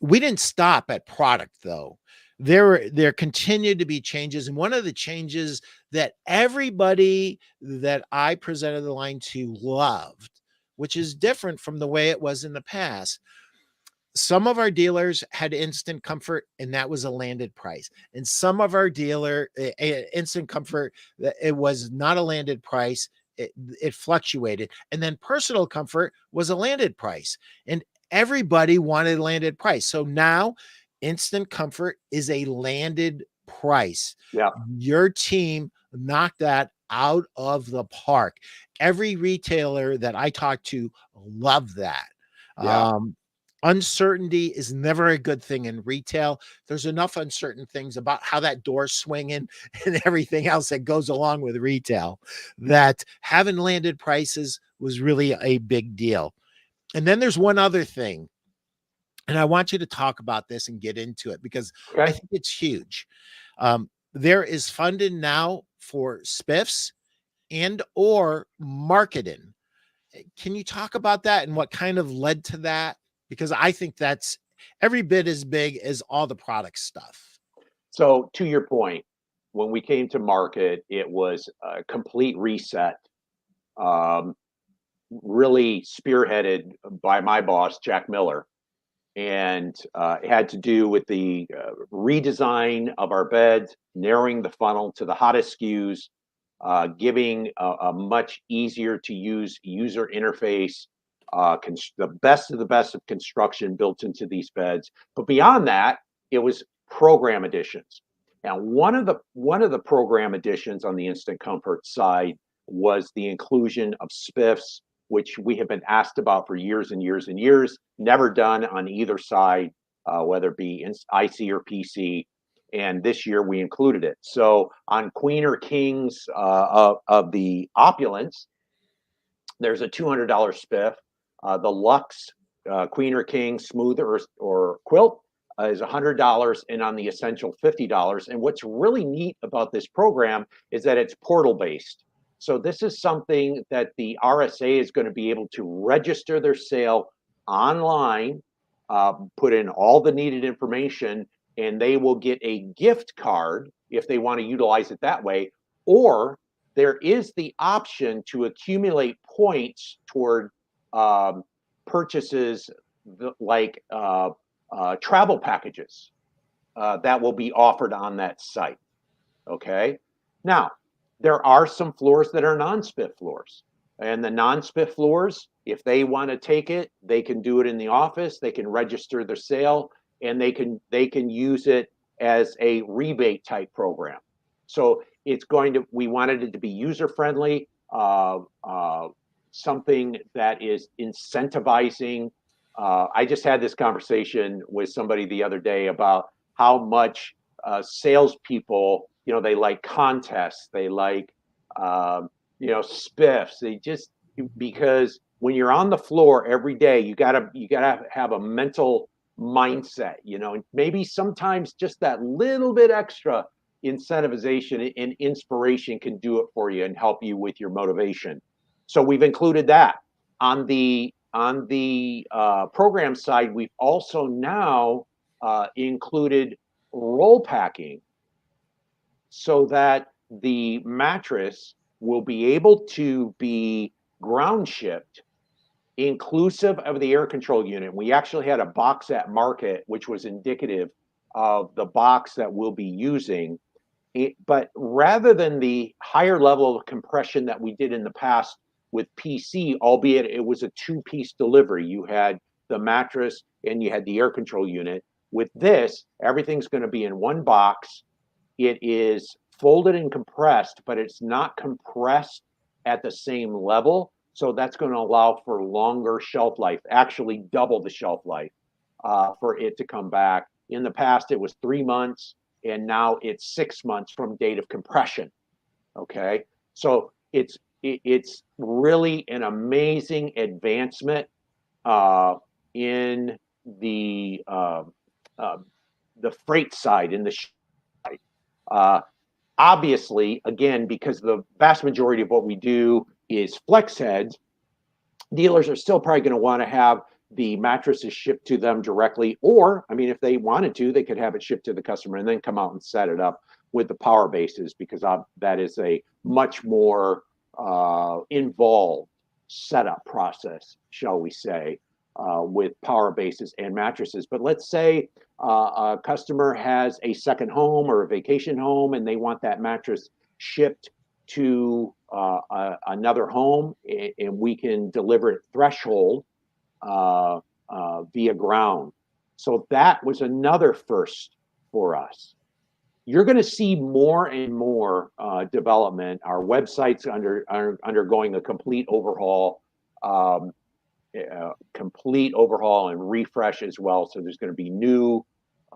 We didn't stop at product though. There continued to be changes, and one of the changes that everybody that I presented the line to loved, which is different from the way it was in the past. Some of our dealers had instant comfort, and that was a landed price. And some of our instant comfort, it was not a landed price. It fluctuated. And then personal comfort was a landed price, and everybody wanted landed price. So now instant comfort is a landed price. Yeah. Your team knocked that out of the park. Every retailer that I talked to loved that. Yeah. Uncertainty is never a good thing in retail. There's enough uncertain things about how that door's swinging and everything else that goes along with retail, that having landed prices was really a big deal. And then there's one other thing, and I want you to talk about this and get into it because I Okay. think it's huge. There is funding now for spiffs and or marketing. Can you talk about that and what kind of led to that? Because I think that's every bit as big as all the product stuff. So to your point, when we came to market, it was a complete reset, um, really spearheaded by my boss, Jack Miller. And it had to do with the redesign of our beds, narrowing the funnel to the hottest SKUs, giving a much easier to use user interface, the best of the best of construction built into these beds. But beyond that, it was program additions. Now, one of the program additions on the Instant Comfort side was the inclusion of spiffs, which we have been asked about for years and years and years, never done on either side, whether it be IC or PC. And this year we included it. So on Queen or Kings of the opulence, there's a $200 spiff. The Luxe Queen or King Smooth or Quilt is $100, and on the Essential $50. And what's really neat about this program is that it's portal based. So this is something that the RSA is going to be able to register their sale online, put in all the needed information, and they will get a gift card if they want to utilize it that way. Or there is the option to accumulate points toward purchases like travel packages that will be offered on that site. Okay. Now, there are some floors that are non-spiff floors. And the non-spiff floors, if they want to take it, they can do it in the office. They can register their sale, and they can use it as a rebate type program. So we wanted it to be user friendly, something that is incentivizing. I just had this conversation with somebody the other day about how much salespeople, they like contests, they like, spiffs. They just, because when you're on the floor every day, you gotta have a mental mindset, and maybe sometimes just that little bit extra incentivization and inspiration can do it for you and help you with your motivation. So we've included that on the program side. We've also now included roll packing, so that the mattress will be able to be ground shipped inclusive of the air control unit. We actually had a box at market, which was indicative of the box that we'll be using. But rather than the higher level of compression that we did in the past with PC, albeit it was a two-piece delivery, you had the mattress and you had the air control unit. With this, everything's going to be in one box. It is folded and compressed, but it's not compressed at the same level. So that's going to allow for longer shelf life, actually double the shelf life for it to come back. In the past, it was 3 months, and now it's 6 months from date of compression. Okay, so it's really an amazing advancement in the freight side, in the side. Obviously, again, because the vast majority of what we do is flex heads, dealers are still probably going to want to have the mattresses shipped to them directly. Or, I mean, if they wanted to, they could have it shipped to the customer and then come out and set it up with the power bases, because that is a much more involved setup process, shall we say, with power bases and mattresses. But let's say a customer has a second home or a vacation home and they want that mattress shipped to another home, and we can deliver it threshold via ground. So that was another first for us. You're going to see more and more development. Our website's undergoing a complete overhaul, and refresh as well. So there's going to be new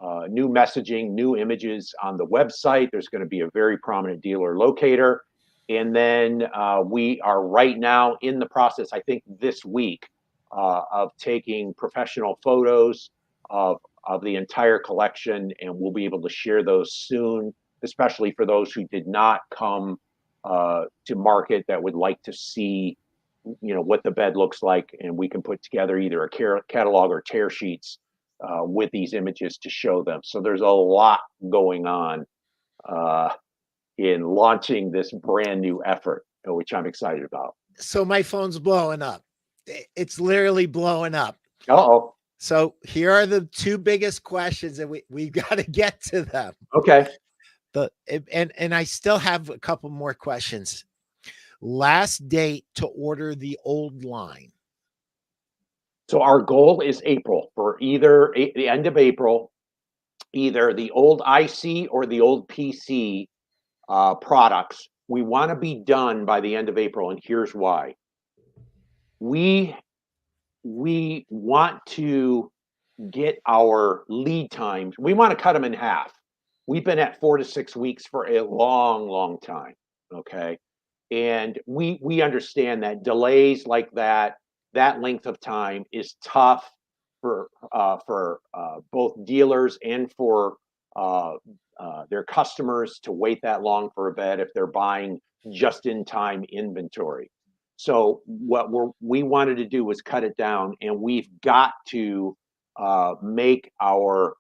messaging, new images on the website. There's going to be a very prominent dealer locator. And then we are right now in the process, I think this week, of taking professional photos of the entire collection, and we'll be able to share those soon, especially for those who did not come to market that would like to see, what the bed looks like, and we can put together either a catalog or tear sheets with these images to show them. So there's a lot going on in launching this brand new effort, which I'm excited about. So my phone's blowing up. It's literally blowing up. Uh-oh. So here are the two biggest questions, and we've got to get to them. Okay. And I still have a couple more questions. Last date to order the old line. So our goal is April, for either the end of April, either the old IC or the old PC products. We want to be done by the end of April, and here's why. We want to get our lead times. We want to cut them in half. We've been at 4 to 6 weeks for a long time. Okay. And we understand that delays like that length of time is tough for both dealers and for their customers to wait that long for a bed if they're buying just in time inventory. So what we wanted to do was cut it down, and we've got to make our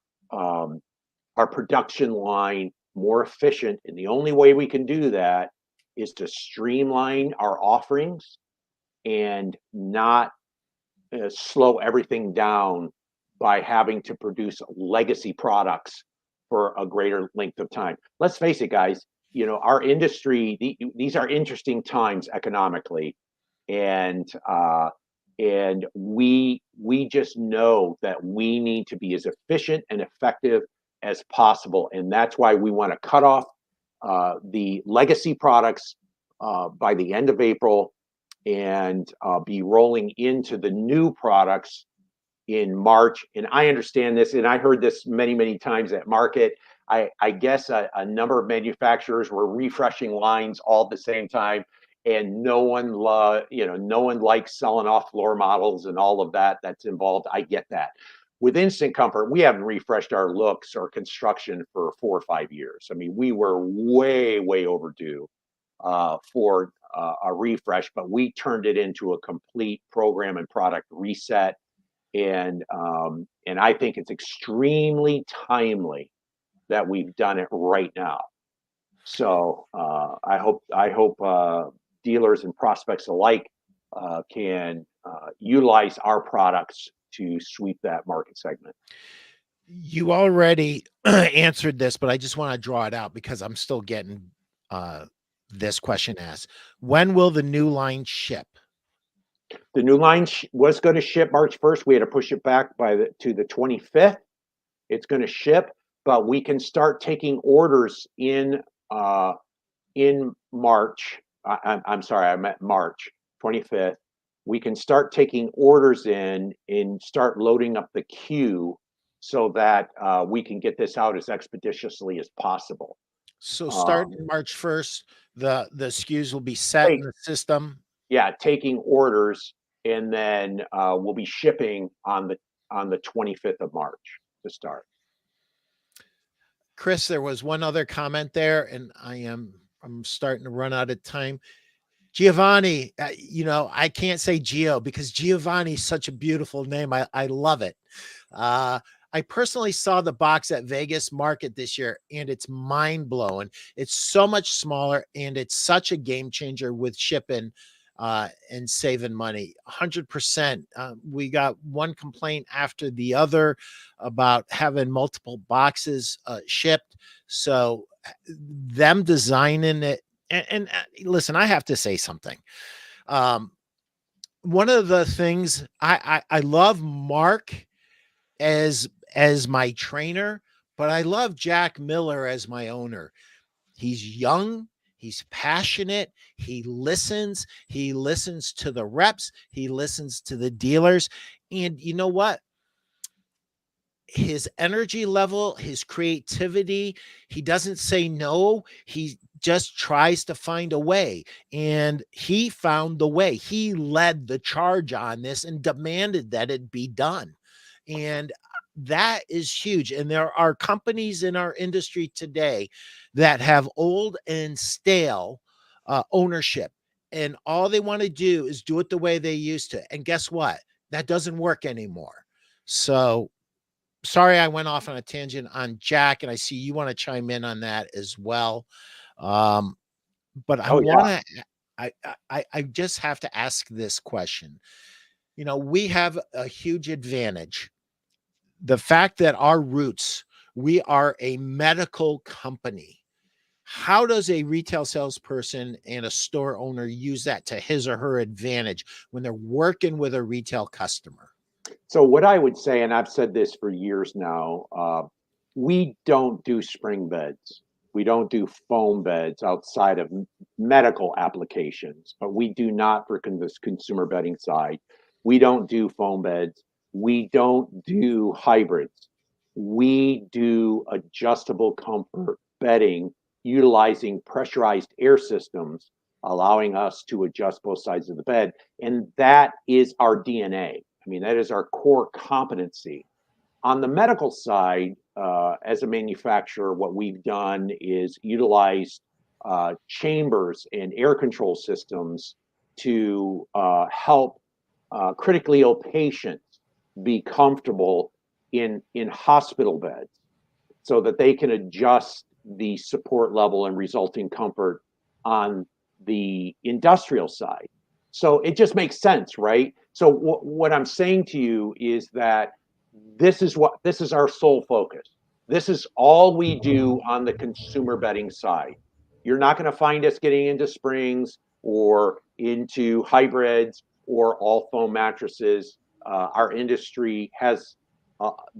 production line more efficient. And the only way we can do that is to streamline our offerings and not slow everything down by having to produce legacy products for a greater length of time. Let's face it, guys, our industry, these are interesting times economically. And we just know that we need to be as efficient and effective as possible. And that's why we want to cut off the legacy products by the end of April, and be rolling into the new products in March. And I understand this, and I heard this many, many times at market. I guess a number of manufacturers were refreshing lines all at the same time, and no one likes selling off floor models and all of that that's involved. I get that. With Instant Comfort, we haven't refreshed our looks or construction for 4 or 5 years. I mean, we were way, way overdue for a refresh, but we turned it into a complete program and product reset, and I think it's extremely timely that we've done it right now. So I hope dealers and prospects alike can utilize our products to sweep that market segment. You already answered this, but I just want to draw it out because I'm still getting uh, this question asked. When will the new line ship? The new line was going to ship March 1st. We had to push it back to the 25th. It's going to ship, but we can start taking orders in March. I'm sorry, I meant March 25th. We can start taking orders in and start loading up the queue so that we can get this out as expeditiously as possible. So Um, starting March 1st, the SKUs will be set in take, the system. yeah, taking orders, and then we'll be shipping on the 25th of March to start. Chris, there was one other comment there, and I'm starting to run out of time. Giovanni, I can't say Gio because Giovanni is such a beautiful name. I love it. Uh, I personally saw the box at Vegas Market this year, and it's mind blowing. It's so much smaller, and it's such a game changer with shipping and saving money. 100%. We got one complaint after the other about having multiple boxes shipped. So them designing it, and listen, I have to say something. Um, One of the things I love Mark as my trainer, but I love Jack Miller as my owner. He's young, he's passionate, he listens to the reps, he listens to the dealers. And you know what? His energy level, his creativity, he doesn't say no. He just tries to find a way. And he found the way. He led the charge on this and demanded that it be done. And that is huge. And there are companies in our industry today that have old and stale ownership. And all they want to do is do it the way they used to. And guess what? That doesn't work anymore. So sorry I went off on a tangent on Jack, and I see you want to chime in on that as well. Um, but I Oh want yeah. to, I just have to ask this question. We have a huge advantage. The fact that our roots, we are a medical company. How does a retail salesperson and a store owner use that to his or her advantage when they're working with a retail customer? So what I would say, and I've said this for years now, we don't do spring beds. We don't do foam beds outside of medical applications, but we do not for this consumer bedding side. We don't do foam beds. We don't do hybrids. We do adjustable comfort bedding utilizing pressurized air systems, allowing us to adjust both sides of the bed. And that is our DNA. I mean, that is our core competency. On the medical side, as a manufacturer, what we've done is utilize chambers and air control systems to help critically ill patients be comfortable in hospital beds so that they can adjust the support level and resulting comfort on the industrial side. So it just makes sense, right? So what I'm saying to you is that this is our sole focus. This is all we do on the consumer bedding side. You're not going to find us getting into springs or into hybrids or all foam mattresses. Our industry has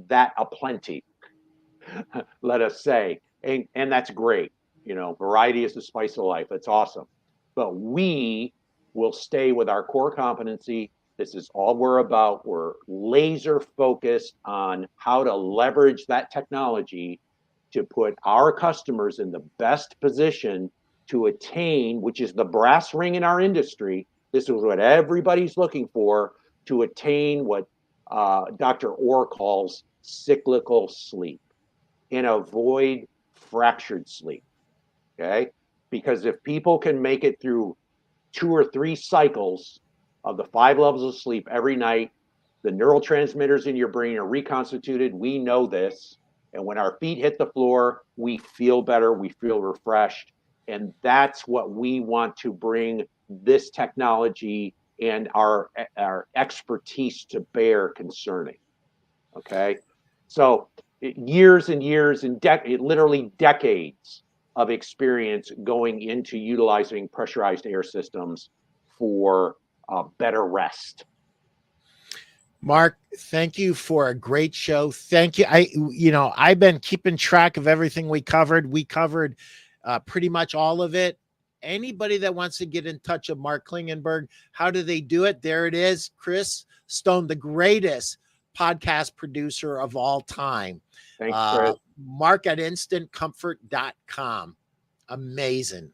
that aplenty, let us say, and that's great. Variety is the spice of life. That's awesome. But we we'll stay with our core competency. This is all we're about. We're laser focused on how to leverage that technology to put our customers in the best position to attain, which is the brass ring in our industry. This is what everybody's looking for, to attain what Dr. Orr calls cyclical sleep and avoid fractured sleep. Okay. Because if people can make it through 2 or 3 cycles of the 5 levels of sleep every night, the neurotransmitters in your brain are reconstituted. We know this. And when our feet hit the floor, we feel better, we feel refreshed. And that's what we want to bring this technology and our expertise to bear concerning. Okay. So years and years and literally decades of experience going into utilizing pressurized air systems for better rest. Mark, thank you for a great show. Thank you. I've been keeping track of everything we covered. We covered pretty much all of it. Anybody that wants to get in touch with Mark Klingenberg, how do they do it? There it is. Chris Stone, the greatest podcast producer of all time. Thanks, Chris. Mark at instantcomfort.com. Amazing.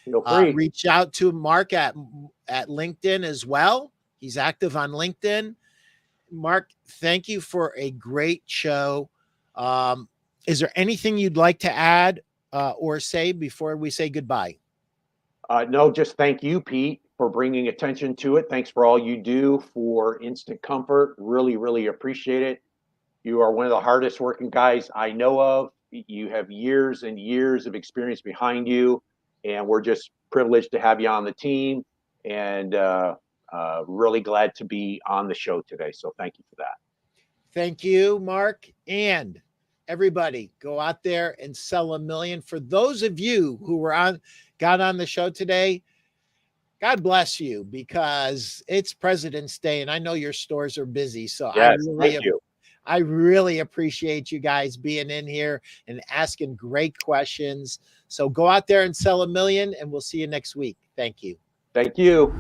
Feel free. Reach out to Mark at LinkedIn as well. He's active on LinkedIn. Mark, thank you for a great show. Is there anything you'd like to add or say before we say goodbye? No, just thank you, Pete, for bringing attention to it. Thanks for all you do for Instant Comfort. Really, really appreciate it. You are one of the hardest working guys I know of. You have years and years of experience behind you, and we're just privileged to have you on the team, and really glad to be on the show today. So thank you for that. Thank you, Mark. And everybody, go out there and sell a million. For those of you who got on the show today, God bless you, because it's President's Day and I know your stores are busy. So yes, I really appreciate you guys being in here and asking great questions. So go out there and sell a million, and we'll see you next week. Thank you. Thank you.